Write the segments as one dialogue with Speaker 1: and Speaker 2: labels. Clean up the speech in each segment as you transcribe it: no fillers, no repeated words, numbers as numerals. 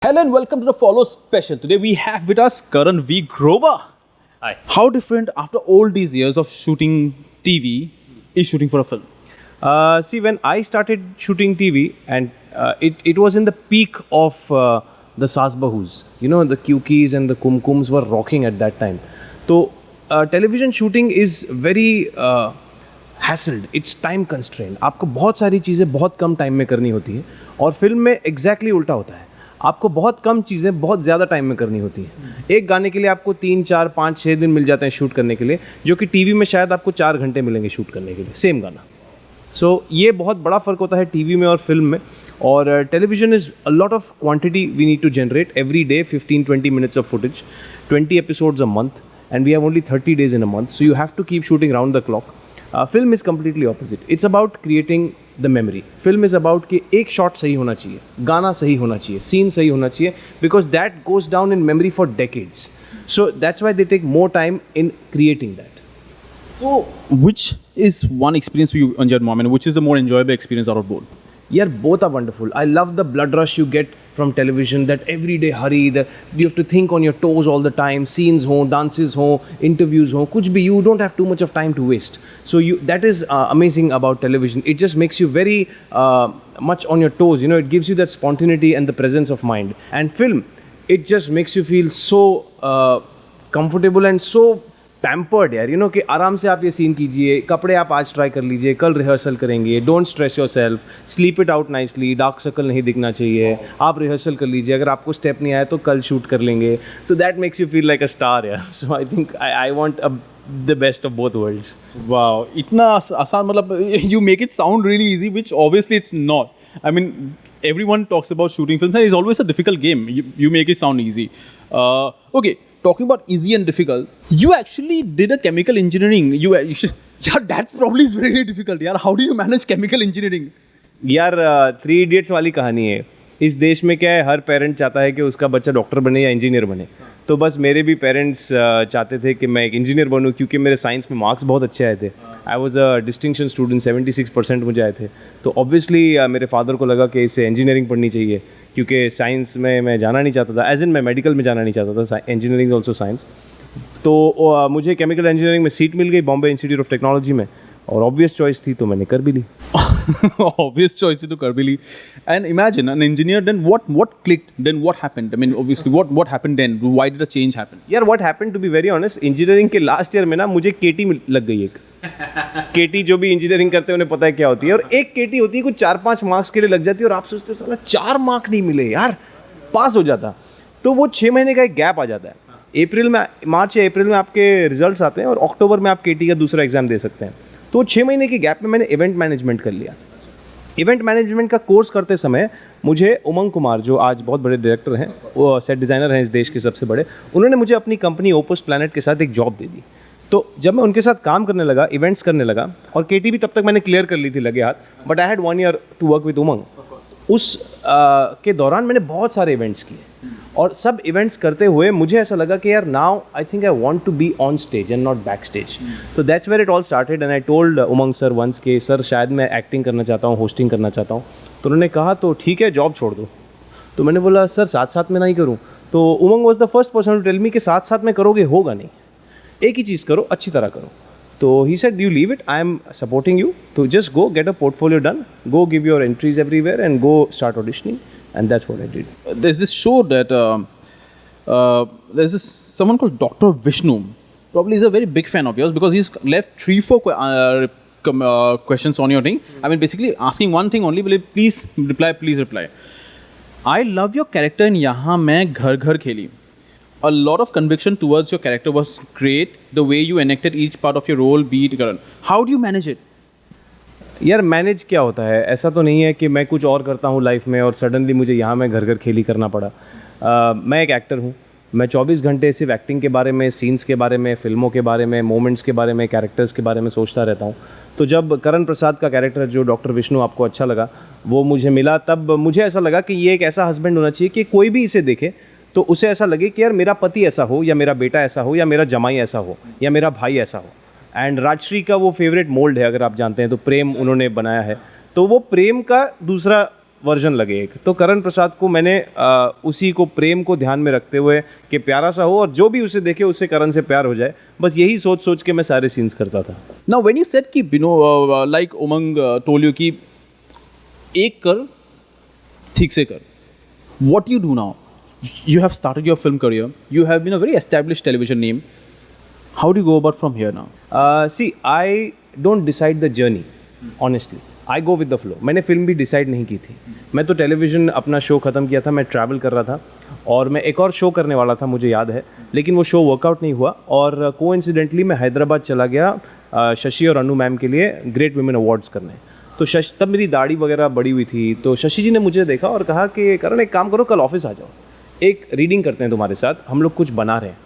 Speaker 1: Hello and welcome to the Follow Special. Today we have with us Karan V. Grover.
Speaker 2: Hi.
Speaker 1: How different after all these years of shooting TV is shooting for a film?
Speaker 2: See, when I started shooting TV, and it was in the peak of the Saas Bahus. You know, the Kyukis and the Kumkums were rocking at that time. So, television shooting is very hassled. It's time constrained. आपको बहुत सारी चीज़ें बहुत कम time में करनी होती है और फिल्म में exactly उल्टा होता है. आपको बहुत कम चीज़ें बहुत ज़्यादा टाइम में करनी होती है. एक गाने के लिए आपको 3, 4, 5, 6 दिन मिल जाते हैं शूट करने के लिए, जो कि टीवी में शायद आपको 4 घंटे मिलेंगे शूट करने के लिए सेम गाना. सो ये बहुत बड़ा फ़र्क होता है टीवी में और फिल्म में. और television is a lot of quantity we need to generate every day, 15-20 minutes of footage, 20 episodes a month, and we have only 30 days in a month, so you have to keep shooting round the clock. Film is completely opposite. It's about creating the memory. Film is about कि एक shot सही होना चाहिए, गाना सही होना चाहिए, scene सही होना चाहिए, because that goes down in memory for decades. So that's why they take more time in creating that.
Speaker 1: So, which is one experience you enjoyed more? I mean, which is the more enjoyable experience out of both?
Speaker 2: Yeah, both are wonderful. I love the blood rush you get from television, that everyday hurry, that you have to think on your toes all the time, scenes ho, dances ho, interviews ho, kuch bhi, you don't have too much of time to waste. So that is amazing about television. It just makes you very much on your toes, you know, it gives you that spontaneity and the presence of mind. And film, it just makes you feel so comfortable and so pampered यार, you know कि आराम से आप ये scene कीजिए, कपड़े आप आज ट्राई कर लीजिए, कल रिहर्सल करेंगे, don't stress your self, sleep it out nicely, dark circle नहीं दिखना चाहिए, आप रिहर्सल कर लीजिए, अगर आपको स्टेप नहीं आया तो कल शूट कर लेंगे. So that makes you feel like a star यार. So I think I want the best of both worlds.
Speaker 1: Wow, इतना आसान मतलब you make it sound really easy, which obviously it's not. I mean, everyone talks about shooting films and it's always a difficult game. You make it sound easy. Okay, talking about easy and difficult, you actually did a chemical engineering. You should, yeah, that's probably is very difficult. Yeah, how do you manage chemical engineering?
Speaker 2: यार 3 idiots वाली कहानी है. इस देश में क्या है, हर parent चाहता है कि उसका बच्चा डॉक्टर बने या इंजीनियर बने. तो बस मेरे भी पेरेंट्स चाहते थे कि मैं एक इंजीनियर बनूं, क्योंकि मेरे साइंस में मार्क्स बहुत अच्छे आए थे. I was a distinction student, 76% मुझे आए थे. तो ऑब्वियसली मेरे फादर को लगा कि इसे इंजीनियरिंग पढ़नी चाहिए, क्योंकि साइंस में मैं जाना नहीं चाहता था, एज इन मैं मेडिकल में जाना नहीं चाहता था, इंजीनियरिंग ऑल्सो साइंस. तो मुझे केमिकल इंजीनियरिंग में सीट मिल गई बॉम्बे इंस्टीट्यूट ऑफ टेक्नोलॉजी में, और ऑब्वियस चॉइस थी तो मैंने कर भी ली.
Speaker 1: Obvious choice to Karbili. And imagine an engineer, then what clicked, then what happened? I mean, obviously, what happened then? Why did a change happen?
Speaker 2: यार what happened, to be very honest, engineering के last year में ना मुझे केटी लग गई एक. केटी जो भी इंजीनियरिंग करते हैं उन्हें पता है क्या होती है. और एक केटी होती है कुछ 4-5 मार्क्स के लिए लग जाती है, और आप सोचते हो साला 4 मार्क नहीं मिले यार, पास हो जाता. तो वो 6 महीने का एक गैप आ जाता है. मार्च या अप्रैल में आपके रिजल्ट्स आते हैं, और अक्टूबर में आप केटी का दूसरा एग्जाम दे सकते हैं. तो 6 महीने के गैप में मैंने इवेंट मैनेजमेंट कर लिया. इवेंट मैनेजमेंट का कोर्स करते समय मुझे उमंग कुमार, जो आज बहुत बड़े डायरेक्टर हैं, वो सेट डिज़ाइनर हैं इस देश के सबसे बड़े, उन्होंने मुझे अपनी कंपनी ओपस प्लैनेट के साथ एक जॉब दे दी. तो जब मैं उनके साथ काम करने लगा, इवेंट्स करने लगा, और केटी भी तब तक मैंने क्लियर कर ली थी लगे हाथ, but I had 1 year to work with Umang. उस के दौरान मैंने बहुत सारे इवेंट्स किए, और सब इवेंट्स करते हुए मुझे ऐसा लगा कि यार now I think I want to be on stage and not backstage. तो that's where it all started, and I told Umang sir once के सर शायद मैं एक्टिंग करना चाहता हूँ, होस्टिंग करना चाहता हूँ. तो उन्होंने कहा तो ठीक है, जॉब छोड़ दो. तो मैंने बोला सर साथ साथ में नहीं करूँ. तो Umang was the first person to tell me कि साथ साथ में करोगे होगा नहीं, एक ही चीज़ करो, अच्छी तरह करो. तो he said you leave it, I am supporting you, तो just go get a portfolio done, go give your entries everywhere and go start auditioning, and that's what I did.
Speaker 1: There's this show that there's this someone called Dr. Vishnu. Probably is a very big fan of yours because he's left 3-4 questions on your thing. I mean, basically asking one thing only. Please reply, please reply. I love your character in Yahan Main Ghar Ghar Kheli. A lot of conviction towards your character was great. The way you enacted each part of your role, be it Karan. How do you manage it?
Speaker 2: यार manage क्या होता है, ऐसा तो नहीं है कि मैं कुछ और करता हूँ लाइफ में और सडनली मुझे यहाँ मैं घर घर खेली करना पड़ा. मैं एक एक्टर हूँ. मैं 24 घंटे सिर्फ एक्टिंग के बारे में, सीन्स के बारे में, फिल्मों के बारे में, मोमेंट्स के बारे में, कैरेक्टर्स के बारे में सोचता रहता हूँ. तो जब करण प्रसाद का कैरेक्टर जो डॉक्टर विष्णु आपको अच्छा लगा, वो मुझे मिला, तब मुझे ऐसा लगा कि ये एक ऐसा हस्बैंड होना चाहिए कि कोई भी इसे देखे तो उसे ऐसा लगे कि यार मेरा पति ऐसा हो, या मेरा बेटा ऐसा हो, या मेरा जमाई ऐसा हो, या मेरा भाई ऐसा हो. एंड राजश्री का वो फेवरेट मोल्ड है, अगर आप जानते हैं तो प्रेम उन्होंने बनाया है. तो वो प्रेम का दूसरा वर्जन लगे एक। तो करण प्रसाद को मैंने उसी को प्रेम को ध्यान में रखते हुए कि प्यारा सा हो और जो भी उसे देखे उससे करण से प्यार हो जाए, बस यही सोच सोच के मैं सारे सीन्स करता था।
Speaker 1: Now, when you said कि like Umang told you कि एक कर, ठीक से कर. What do you do now? You have started your film career. You have been a very established television name. How do you go about from here now?
Speaker 2: See, I don't decide the journey, honestly. I go with the flow. मैंने film भी decide नहीं की थी। मैं तो television अपना show ख़त्म किया था, मैं ट्रैवल कर रहा था और मैं एक और शो करने वाला था, मुझे याद है, लेकिन वो शो वर्कआउट नहीं हुआ और कोइंसिडेंटली मैं हैदराबाद चला गया शशि और अनु मैम के लिए ग्रेट वुमेन अवार्ड्स करने। तो तब मेरी दाढ़ी वगैरह बड़ी हुई थी, तो शशि जी ने मुझे देखा और कहा कि करण एक काम करो, कल ऑफिस आ जाओ, एक रीडिंग करते हैं तुम्हारे साथ, हम लोग कुछ बना रहे हैं।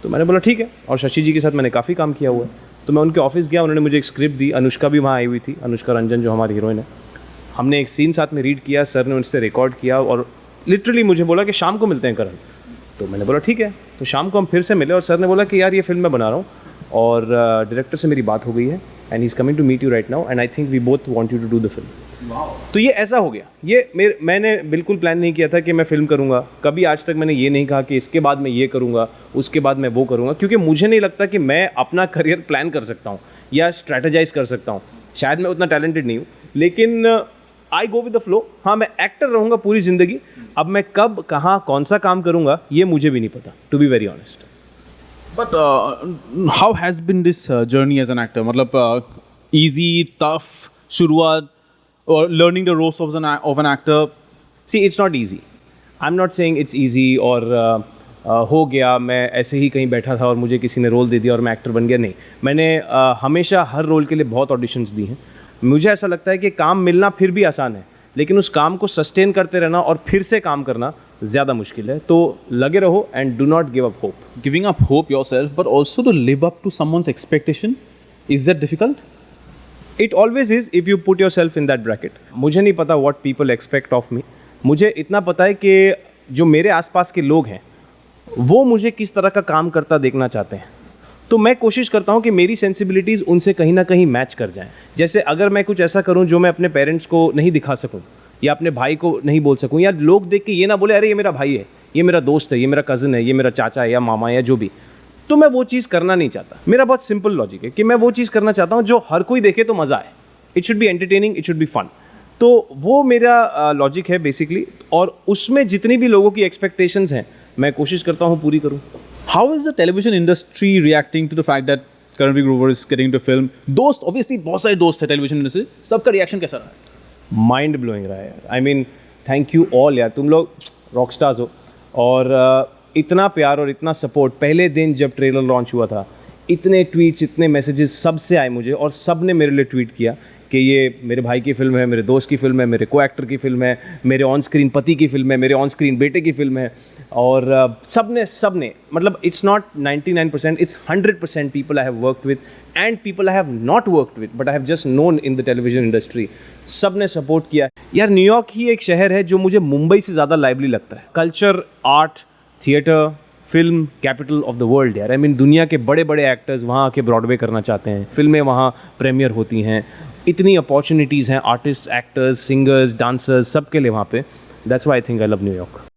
Speaker 2: तो मैंने बोला ठीक है, और शशि जी के साथ मैंने काफ़ी काम किया हुआ है। तो मैं उनके ऑफिस गया, उन्होंने मुझे एक स्क्रिप्ट दी, अनुष्का भी वहाँ आई हुई थी, अनुष्का रंजन जो हमारी हीरोइन है। हमने एक सीन साथ में रीड किया, सर ने उनसे रिकॉर्ड किया और लिटरली मुझे बोला कि शाम को मिलते हैं करण। तो मैंने बोला ठीक है। तो शाम को हम फिर से मिले और सर ने बोला कि यार ये फिल्म मैं बना रहा हूँ और डायरेक्टर से मेरी बात हो गई है and he is coming to meet you right now and I think we both want you to do the film. तो ये ऐसा हो गया। ये मैंने बिल्कुल प्लान नहीं किया था कि मैं फिल्म करूँगा, कभी आज तक मैंने ये नहीं कहा कि इसके बाद मैं ये करूँगा, उसके बाद मैं वो करूँगा, क्योंकि मुझे नहीं लगता कि मैं अपना करियर प्लान कर सकता हूँ या स्ट्रैटेजाइज कर सकता हूँ। शायद मैं उतना टैलेंटेड नहीं हूँ, लेकिन आई गो विद द फ्लो। हाँ, मैं एक्टर रहूँगा पूरी ज़िंदगी। अब मैं कब, कहाँ, कौन सा काम करूँगा ये मुझे भी नहीं पता, to be very honest.
Speaker 1: But how has been this journey as an actor? मतलब easy, tough, शुरुआत, or learning the roles of an actor?
Speaker 2: See, it's not easy. I'm not saying it's easy और हो गया, मैं ऐसे ही कहीं बैठा था और मुझे किसी ने रोल दे दिया और मैं एक्टर बन गया। नहीं, मैंने हमेशा हर रोल के लिए बहुत ऑडिशंस दी हैं। मुझे ऐसा लगता है कि काम मिलना फिर भी आसान है, लेकिन उस काम को सस्टेन करते रहना और फिर से काम करना ज़्यादा मुश्किल है। तो लगे रहो and do not give up hope.
Speaker 1: Giving up hope yourself, but also to live up to someone's expectation, is that difficult?
Speaker 2: It always is if you put yourself in that bracket. मुझे नहीं पता what people expect of me. मुझे इतना पता है कि जो मेरे आसपास के लोग हैं वो मुझे किस तरह का काम करता देखना चाहते हैं। तो मैं कोशिश करता हूँ कि मेरी सेंसिबिलिटीज़ उनसे कहीं ना कहीं मैच कर जाएं। जैसे अगर मैं कुछ ऐसा करूँ जो मैं अपने पेरेंट्स को नहीं दिखा सकूँ या अपने भाई को नहीं बोल सकूँ, या लोग देख के ये ना बोले अरे ये मेरा भाई है, ये मेरा दोस्त है, ये मेरा कज़न है, ये मेरा चाचा है या मामा है या जो भी, तो मैं वो चीज़ करना नहीं चाहता। मेरा बहुत सिंपल लॉजिक है कि मैं वो चीज़ करना चाहता हूँ जो हर कोई देखे तो मज़ा आए। It should be entertaining, it should be fun. तो वो मेरा लॉजिक है बेसिकली, और उसमें जितनी भी लोगों की एक्सपेक्टेशंस हैं मैं कोशिश करता हूँ पूरी करूँ।
Speaker 1: How is the television industry reacting to the fact that Karan Grover is getting into film? दोस्त, obviously बहुत सारे दोस्त हैं television industry, सबका reaction कैसा रहा है?
Speaker 2: माइंड ब्लोइंग रहा है यार। I mean thank you all यार, तुम लोग रॉक स्टार्स हो और इतना प्यार और इतना सपोर्ट। पहले दिन जब ट्रेलर लॉन्च हुआ था, इतने ट्वीट्स, इतने मैसेजेस सबसे आए मुझे, और सब ने मेरे लिए ट्वीट किया कि ये मेरे भाई की फिल्म है, मेरे दोस्त की फिल्म है, मेरे को एक्टर की फिल्म है, मेरे ऑन स्क्रीन पति की फिल्म है, मेरे ऑन स्क्रीन बेटे की फिल्म है। और सब ने मतलब it's not 99%, it's 100% people I have worked with and people I have not worked with but I have just known in the television industry. सब ने सपोर्ट किया यार। न्यूयॉर्क ही एक शहर है जो मुझे मुंबई से ज़्यादा लाइवली लगता है। Culture, art, theatre, film capital of the world यार। आई मीन दुनिया के बड़े बड़े एक्टर्स वहाँ आके ब्रॉडवे करना चाहते हैं, फिल्में वहाँ प्रीमियर होती हैं, इतनी अपॉर्चुनिटीज़ हैं आर्टिस्ट, एक्टर्स, सिंगर्स, डांसर्स, सब के लिए वहाँ पे। That's why I think I love New York.